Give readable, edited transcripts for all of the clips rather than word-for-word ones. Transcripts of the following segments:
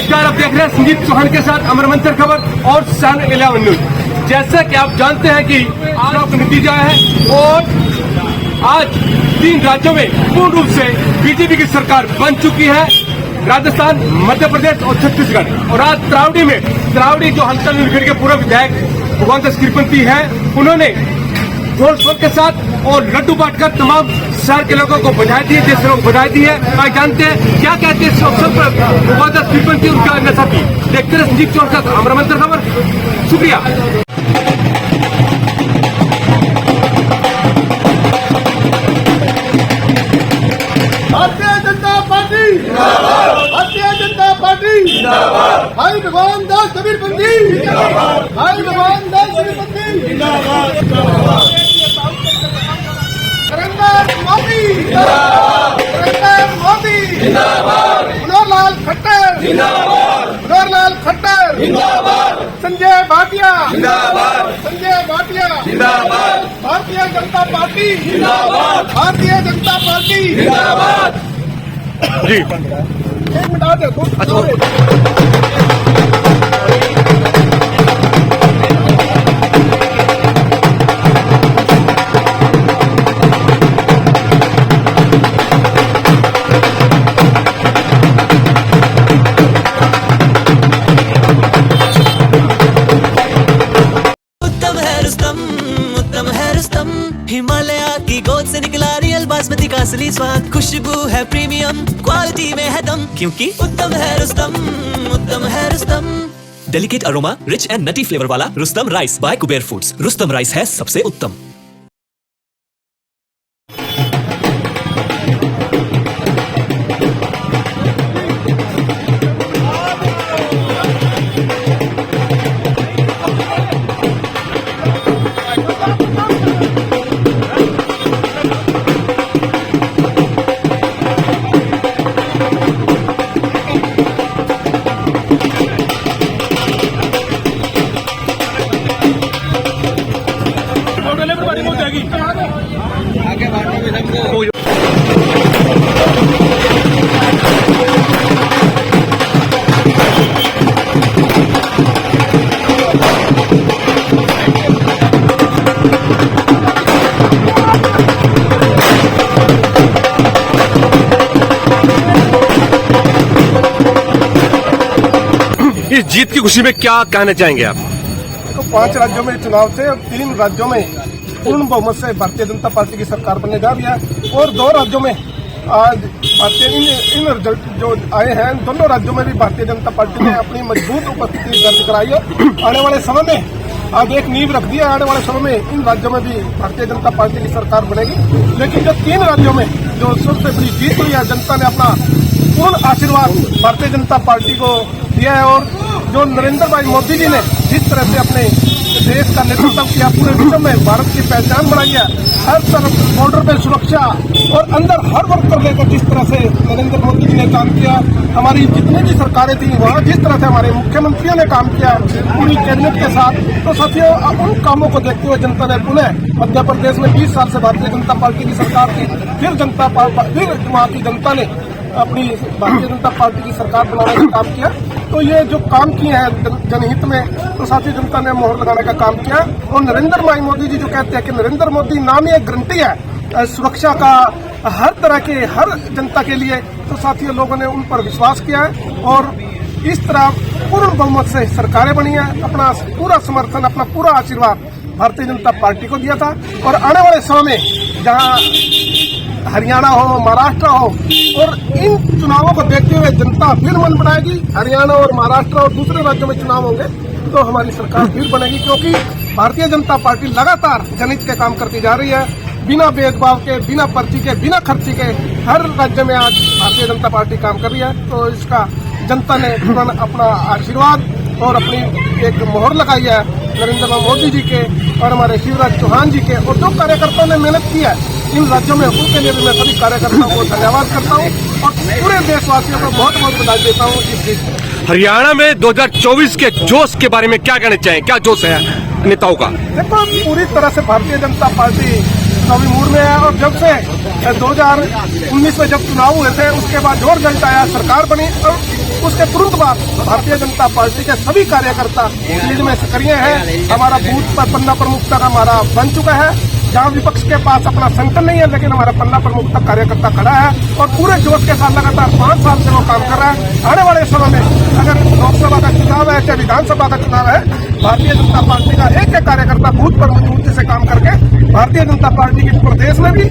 नमस्कार, आप देख रहे हैं संजीव चौहान के साथ अमर मंथन खबर और सन 11 न्यूज। जैसा कि आप जानते हैं कि चुनाव का नतीजा है और आज 3 राज्यों में पूर्ण रूप से बीजेपी की सरकार बन चुकी है, राजस्थान, मध्य प्रदेश और छत्तीसगढ़। और आज त्रावड़ी जो हंसल नीलगढ़ के पूर्व विधायक भगवान दास कृपंती है, उन्होंने जोर शोर के साथ और लड्डू बांटकर तमाम शहर के लोगों को बधाई दी है। देश लोग बधाई दी है। आप जानते हैं क्या कहते हैं इस अवसर पर भगवान दास कृपंती उनका नशा की। देखते रहे संजीव चौहान का अमर मंथन खबर। शुक्रिया। भारतीय जनता पार्टी जिंदाबाद, भारतीय जनता पार्टी जिंदाबाद, भाई भगवान दास कबीरपंथी जिंदाबाद, भाई भगवान दास कबीरपंथी जिंदाबाद, नरेंद्र मोदी जिंदाबाद, नरेंद्र मोदी जिंदाबाद, मनोहर खट्टर जिंदाबाद, मनोहर खट्टर जिंदाबाद, संजय भाटिया जिंदाबाद, संजय भाटिया जिंदाबाद, भारतीय जनता पार्टी जिंदाबाद, भारतीय जनता पार्टी जिंदाबाद। जी 1 मिनट आ जाओ। हिमालय की गोद से निकला रियल बासमती का असली स्वाद, खुशबू है प्रीमियम, क्वालिटी में है दम, क्योंकि उत्तम है रुस्तम, उत्तम है Rustam. Delicate aroma, rich and nutty flavour वाला Rustam rice by Kuber foods. Rustam rice है सबसे उत्तम। इस जीत की खुशी में क्या कहना चाहेंगे आप? तो 5 राज्यों में चुनाव थे और 3 राज्यों में पूर्ण बहुमत से भारतीय जनता पार्टी की सरकार बनने जा रही है और 2 राज्यों में आज इन रिजल्ट जो आए हैं, दोनों राज्यों में भी भारतीय जनता पार्टी ने अपनी मजबूत उपस्थिति दर्ज कराई है। आने वाले समय में आज एक नींव रख दी है। आने वाले समय में इन राज्यों में भी भारतीय जनता पार्टी की सरकार बनेगी। लेकिन जो 3 राज्यों में जो सबसे बड़ी जीत हुई है, जनता ने अपना पूर्ण आशीर्वाद भारतीय जनता पार्टी को दिया है। और जो नरेंद्र भाई मोदी जी ने जिस तरह से अपने देश का नेतृत्व किया, पूरे विश्व में भारत की पहचान बढ़ाई है, हर तरफ बॉर्डर पे सुरक्षा और अंदर हर वर्ग को लेकर जिस तरह से नरेंद्र मोदी जी ने काम किया, हमारी जितनी भी सरकारें थी वहाँ जिस तरह से हमारे मुख्यमंत्रियों ने काम किया पूरी कैबिनेट के साथ, तो साथियों उन कामों को देखते हुए जनता ने पुनः मध्य प्रदेश में 20 साल से भारतीय जनता पार्टी की सरकार थी, फिर वहाँ की जनता ने अपनी भारतीय जनता पार्टी की सरकार बनाने का काम किया। तो ये जो काम किए हैं जनहित में, तो साथी जनता ने मोहर लगाने का काम किया। और नरेंद्र भाई मोदी जी जो कहते हैं कि नरेंद्र मोदी नाम ही एक गारंटी है सुरक्षा का हर तरह के, हर जनता के लिए, तो साथियों लोगों ने उन पर विश्वास किया है और इस तरह पूर्ण बहुमत से सरकारें बनी है। अपना पूरा समर्थन, अपना पूरा आशीर्वाद भारतीय जनता पार्टी को दिया था। और आने वाले समय में जहाँ हरियाणा हो, महाराष्ट्र हो, और इन चुनावों को देखते हुए जनता फिर मन बनाएगी। हरियाणा और महाराष्ट्र और दूसरे राज्यों में चुनाव होंगे तो हमारी सरकार फिर बनेगी, क्योंकि भारतीय जनता पार्टी लगातार जनहित के काम करती जा रही है। बिना भेदभाव के, बिना पर्ची के, बिना खर्ची के हर राज्य में आज भारतीय जनता पार्टी काम कर रही है। तो इसका जनता ने तुरंत अपना आशीर्वाद और अपनी एक मोहर लगाई है नरेंद्र मोदी जी के और हमारे शिवराज चौहान जी के। और जो कार्यकर्ताओं ने मेहनत की है इन राज्यों में, उनके लिए भी मैं सभी कार्यकर्ताओं को धन्यवाद करता हूँ और पूरे देशवासियों को बहुत बहुत बधाई देता हूँ इस जीत। हरियाणा में 2024 के जोश के बारे में क्या कहना चाहें? क्या जोश है नेताओं का? देखो, पूरी तरह से भारतीय जनता पार्टी चुनावी मूड में है। और जब से 2019 में जब चुनाव हुए थे उसके बाद जो रिजल्ट आया, सरकार बनी, और उसके तुरंत बाद भारतीय जनता पार्टी के सभी कार्यकर्ता लीड में सक्रिय हैं। हमारा बूथ पर पन्ना प्रमुख तक हमारा बन चुका है, जहां विपक्ष के पास अपना संगठन नहीं है, लेकिन हमारा पन्ना प्रमुख तक कार्यकर्ता खड़ा है और पूरे जोश के साथ लगातार 5 साल से वो काम कर रहा है। आने वाले समय में अगर लोकसभा का चुनाव है चाहे विधानसभा का चुनाव है, भारतीय जनता पार्टी का एक एक कार्यकर्ता बूथ पर मजबूती से काम करके भारतीय जनता पार्टी की प्रदेश में भी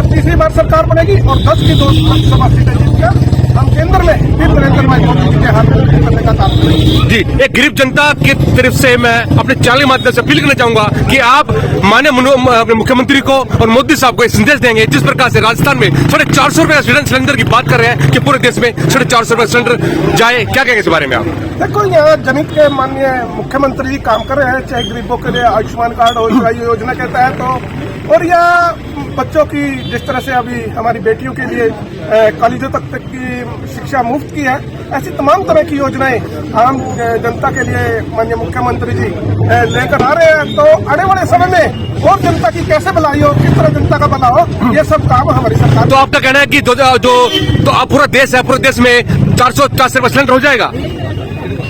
तीसरी बार सरकार बनेगी और 10 की 2 लोकसभा सीटें जीतकर हम केंद्र में फिर नरेंद्र मोदी जी के हाथ में करने का काम करेंगे। जी, एक गरीब जनता की तरफ से मैं अपने चैनल के माध्यम से अपील करना चाहूंगा कि आप माननीय मुख्यमंत्री को और मोदी साहब को एक संदेश देंगे, जिस प्रकार से राजस्थान में 450 रुपए का सिलेंडर की बात कर रहे हैं कि पूरे देश में 450 रुपए सिलेंडर जाए, क्या कहेंगे इस बारे में आप? देखो, यहाँ जनहित के माननीय मुख्यमंत्री जी काम कर रहे हैं, चाहे गरीबों के लिए आयुष्मान कार्ड हो, योजना के तहत हो, और या बच्चों की जिस तरह से अभी हमारी बेटियों के लिए कॉलेजों तक की शिक्षा मुफ्त की है, ऐसी तमाम तरह की योजनाएं आम जनता के लिए माननीय मुख्यमंत्री जी लेकर आ रहे हैं। तो आने वाले समय में और जनता की कैसे भलाई हो, किस तरह जनता का भला हो, ये सब काम हमारी सरकार। तो आपका कहना है कि तो आप पूरा देश है, पूरे देश में 450 रुपए सिलेंडर हो जाएगा?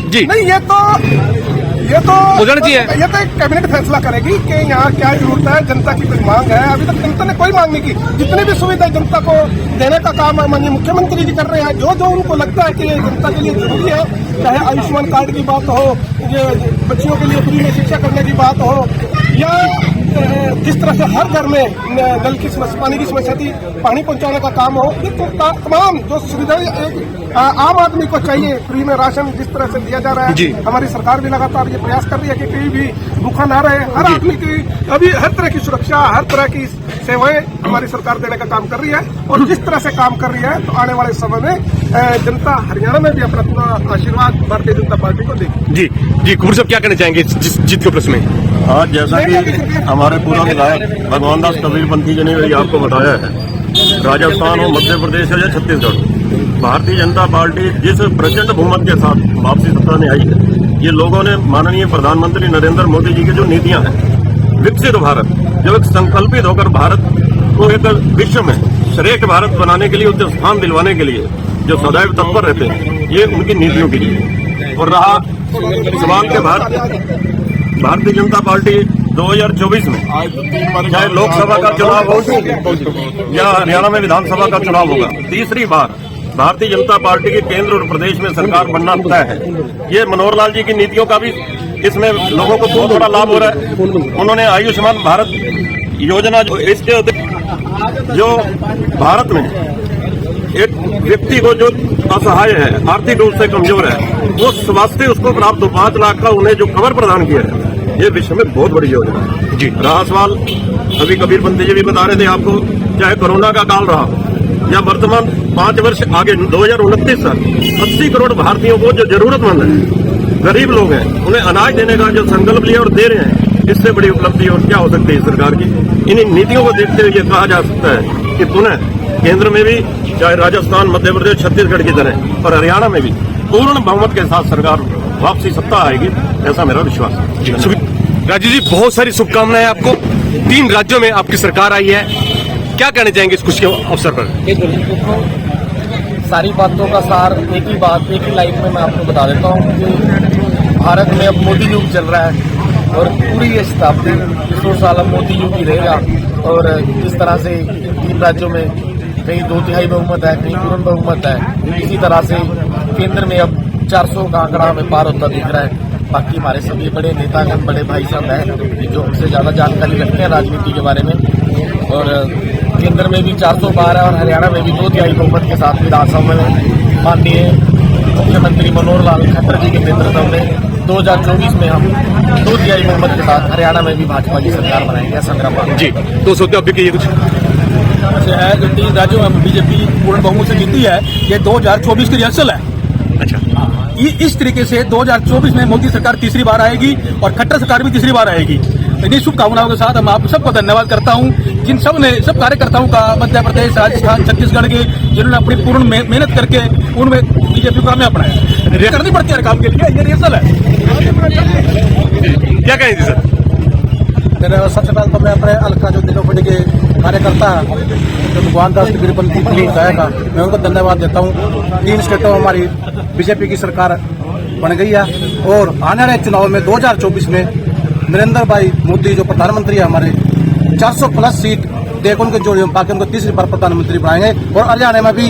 जी नहीं, ये तो हो जाना चाहिए। ये तो एक कैबिनेट फैसला करेगी कि यहाँ क्या जरूरत है, जनता की कुछ मांग है। अभी तक जनता ने कोई मांग नहीं की। जितनी भी सुविधा जनता को देने का काम माननीय मुख्यमंत्री जी कर रहे हैं, जो जो उनको लगता है कि जनता के लिए जरूरी है, चाहे आयुष्मान कार्ड की बात हो, ये बच्चियों के लिए फ्री में शिक्षा करने की बात हो, या जिस तरह से हर घर में नल की समस्या, पानी की समस्या थी, पानी पहुंचाने का काम हो, ये तो तमाम जो सुविधाएं एक आम आदमी को चाहिए, फ्री में राशन जिस तरह से दिया जा रहा है, हमारी सरकार भी लगातार ये प्रयास कर रही है कि कहीं भी भूखा ना रहे, हर आदमी की अभी हर तरह की सुरक्षा, हर तरह की सेवाएं हमारी सरकार देने का काम कर रही है। और जिस तरह से काम कर रही है, तो आने वाले समय में जनता हरियाणा में भी अपना पूरा आशीर्वाद भारतीय जनता पार्टी को देगी। जी जी, कपूर साहब क्या कहना चाहेंगे जीत के प्रश्न में? आज जैसा कि हमारे पूर्व विधायक भगवान दास कबीरपंथी जी ने भी आपको बताया है, राजस्थान हो, मध्य प्रदेश हो या छत्तीसगढ़, भारतीय जनता पार्टी जिस प्रचंड बहुमत के साथ वापसी सत्ता में आई है, ये लोगों ने माननीय प्रधानमंत्री नरेंद्र मोदी जी की जो नीतियां हैं, विकसित भारत, जो एक संकल्पित होकर भारत को एक विश्व में श्रेष्ठ भारत बनाने के लिए, उच्च स्थान दिलवाने के लिए जो सदैव तत्पर रहते हैं, ये उनकी नीतियों के लिए। और रहा सवाल के भारतीय जनता पार्टी 2024 में चाहे लोकसभा का चुनाव हो या हरियाणा में विधानसभा का चुनाव होगा, तीसरी बार भारतीय जनता पार्टी की केंद्र और प्रदेश में सरकार बनना तय है। ये मनोहर लाल जी की नीतियों का भी इसमें लोगों को बहुत बड़ा लाभ हो रहा है। उन्होंने आयुष्मान भारत योजना जो भारत में एक व्यक्ति को जो असहाय है, आर्थिक रूप से कमजोर है, वो स्वास्थ्य उसको प्राप्त हो, 5 लाख का उन्हें जो कवर प्रदान किया है, ये विश्व में बहुत बड़ी योजना है। जी, रहा सवाल अभी कबीरपंथी जी भी बता रहे थे आपको, चाहे कोरोना का काल रहा या वर्तमान 5 वर्ष आगे 2029 तक 80 करोड़ भारतीयों को जो जरूरतमंद है, गरीब लोग हैं, उन्हें अनाज देने का जो संकल्प लिया और दे रहे हैं, इससे बड़ी उपलब्धि और क्या हो सकती है सरकार की। इन नीतियों को देखते हुए ये कहा जा सकता है कि पुनः केंद्र में भी चाहे राजस्थान, मध्य प्रदेश, छत्तीसगढ़ की तरह और हरियाणा में भी पूर्ण बहुमत के साथ सरकार वापसी सत्ता आएगी, ऐसा मेरा विश्वास है। राजू जी, बहुत सारी शुभकामनाएं आपको। 3 राज्यों में आपकी सरकार आई है, क्या कहना चाहेंगे इस खुशी के अवसर पर? सारी बातों का सार एक ही बात, एक ही लाइन में मैं आपको बता देता हूँ कि भारत में अब मोदी युग चल रहा है और पूरी ये शताब्दी 100 साल अब मोदी युग ही रहेगा। और जिस तरह से 3 राज्यों में कहीं 2/3 बहुमत है, कहीं पूर्ण बहुमत है, इसी तरह से केंद्र में अब 400 का आंकड़ा हमें पार होता दिख रहा है। बाकी हमारे सभी बड़े नेतागण, बड़े भाई साहब हैं जो हमसे ज़्यादा जानकारी रखते हैं राजनीति के बारे में, और केंद्र में भी 400 पार है और हरियाणा में भी 2/3 बहुमत के साथ विधानसभा में माननीय मुख्यमंत्री मनोहर लाल खट्टर जी के नेतृत्व में 2024 में हम 2/3 बहुमत के साथ हरियाणा में भी भाजपा की सरकार बनाएंगे। संग्राम जी, तो सोचते अभी की ये कुछ है जो 3 राज्यों में बीजेपी पूर्ण बहुमत से जीती है, ये 2024 की रिहर्सल है। अच्छा, इस तरीके से 2024 में मोदी सरकार तीसरी बार आएगी और खट्टर सरकार भी तीसरी बार आएगी। इन्हीं शुभकामनाओं के साथ हम आप सबको धन्यवाद करता हूं, जिन सब कार्यकर्ताओं का, मध्य प्रदेश, राजस्थान, छत्तीसगढ़ के, जिन्होंने अपनी पूर्ण मेहनत करके उनमें बीजेपी को हमें अपनाया। करनी पड़ती है काम के लिए, ये रिहर्सल है। क्या कहेंगे सर? धन्यवाद। सबसे पहले तो मैं अपने हल्का जो दिलोपड़ी के कार्यकर्ता है जो भगवान दास गिरिपंथी विधायक है, मैं उनको धन्यवाद देता हूँ। 3 स्टेटों में हमारी बीजेपी की सरकार बन गई है और आने वाले चुनाव में 2024 में नरेंद्र भाई मोदी जो प्रधानमंत्री है हमारे 400 प्लस सीट देकर उनके जोड़े पाकर उनको तीसरी बार प्रधानमंत्री बनाएंगे और हरियाणा में भी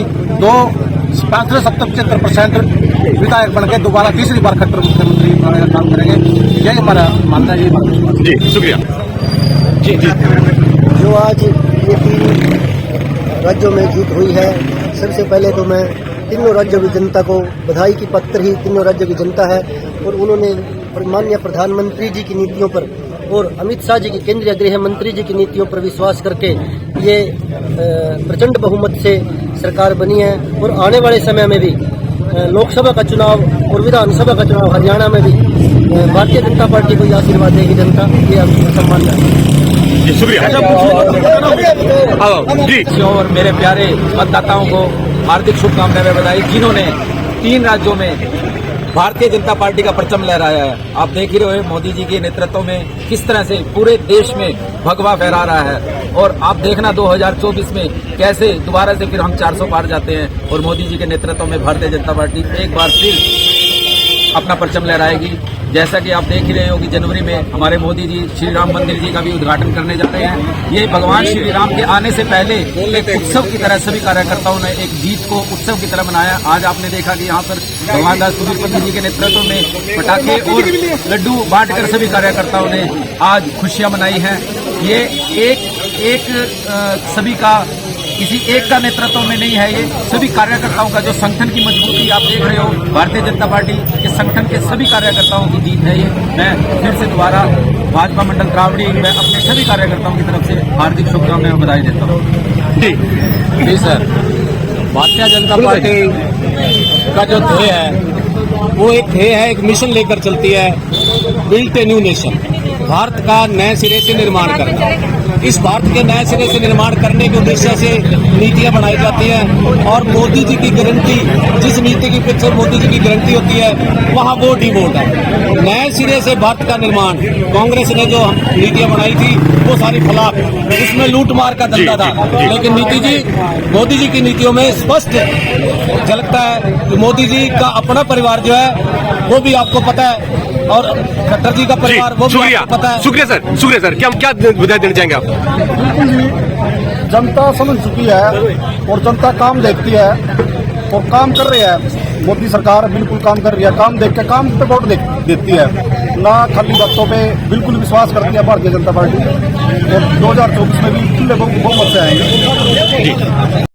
75% विधायक बनकर दोबारा तीसरी बार खट्टर मुख्यमंत्री बनाने का काम करेंगे। यही हमारा मानना है। जी शुक्रिया। जी जी जो आज ये 3 राज्यों में जीत हुई है, सबसे पहले तो मैं तीनों राज्यों की जनता को बधाई की पात्र ही तीनों राज्यों की जनता है और उन्होंने माननीय प्रधानमंत्री जी की नीतियों पर और अमित शाह जी की केंद्रीय गृह मंत्री जी की नीतियों पर विश्वास करके ये प्रचंड बहुमत से सरकार बनी है और आने वाले समय में भी लोकसभा का चुनाव और विधानसभा का चुनाव हरियाणा में भी भारतीय जनता पार्टी को आशीर्वाद देगी जनता, ये हम सम्मान है। जी शुक्रिया। जी और मेरे प्यारे मतदाताओं को हार्दिक शुभकामनाएं बधाई, जिन्होंने 3 राज्यों में भारतीय जनता पार्टी का परचम लहराया है। आप देख ही रहे हो मोदी जी के नेतृत्व में किस तरह से पूरे देश में भगवा फहरा रहा है और आप देखना 2024 में कैसे दोबारा से फिर हम 400 पार जाते हैं और मोदी जी के नेतृत्व में भारतीय जनता पार्टी एक बार फिर अपना परचम लहराएगी। जैसा कि आप देख ही रहे हो कि जनवरी में हमारे मोदी जी श्री राम मंदिर जी का भी उद्घाटन करने जा रहे हैं। ये भगवान श्री राम के आने से पहले एक उत्सव की तरह सभी कार्यकर्ताओं ने एक जीत को उत्सव की तरह मनाया। आज आपने देखा कि यहाँ पर भगवान दास गिरिपंथी जी के नेतृत्व में पटाखे और लड्डू बांटकर सभी कार्यकर्ताओं ने आज खुशियां मनाई हैं। ये एक सभी का किसी एक का नेतृत्व में नहीं है, ये सभी कार्यकर्ताओं का जो संगठन की मजबूती आप देख रहे हो, भारतीय जनता पार्टी के संगठन के सभी कार्यकर्ताओं की जीत है ये। मैं फिर से दोबारा भाजपा मंडल त्रावड़ी में अपने सभी कार्यकर्ताओं की तरफ से हार्दिक शुभकामनाएं और बधाई देता हूँ। जी सर, भारतीय जनता पार्टी का जो ध्येय है वो एक ध्येय है, एक मिशन लेकर चलती है, build a new nation, Bharat का नए सिरे से निर्माण करना। इस भारत के नए सिरे से निर्माण करने के उद्देश्य से नीतियां बनाई जाती हैं और मोदी जी की गारंटी, जिस नीति की पीछे मोदी जी की गारंटी होती है वहाँ वो डिवोट है। नए सिरे से भारत का निर्माण, कांग्रेस ने जो नीतियां बनाई थी वो सारी फलाक, उसमें लूट मार का धंधा था, लेकिन मोदी जी की नीतियों में स्पष्ट झलकता है कि मोदी जी का अपना परिवार जो है वो भी आपको पता है और खट्टर जी का परिवार वो भी आपको पता है। शुक्रिया सर। क्या बधाई देना चाहेंगे आप? जनता समझ चुकी है और जनता काम देखती है और काम कर रही है। मोदी सरकार बिल्कुल काम कर रही है, काम देख के काम पे वोट देती है, ना खाली बातों पे बिल्कुल विश्वास करती है भारतीय जनता पार्टी और 2024 में भी खुले बहुमत से आएंगे।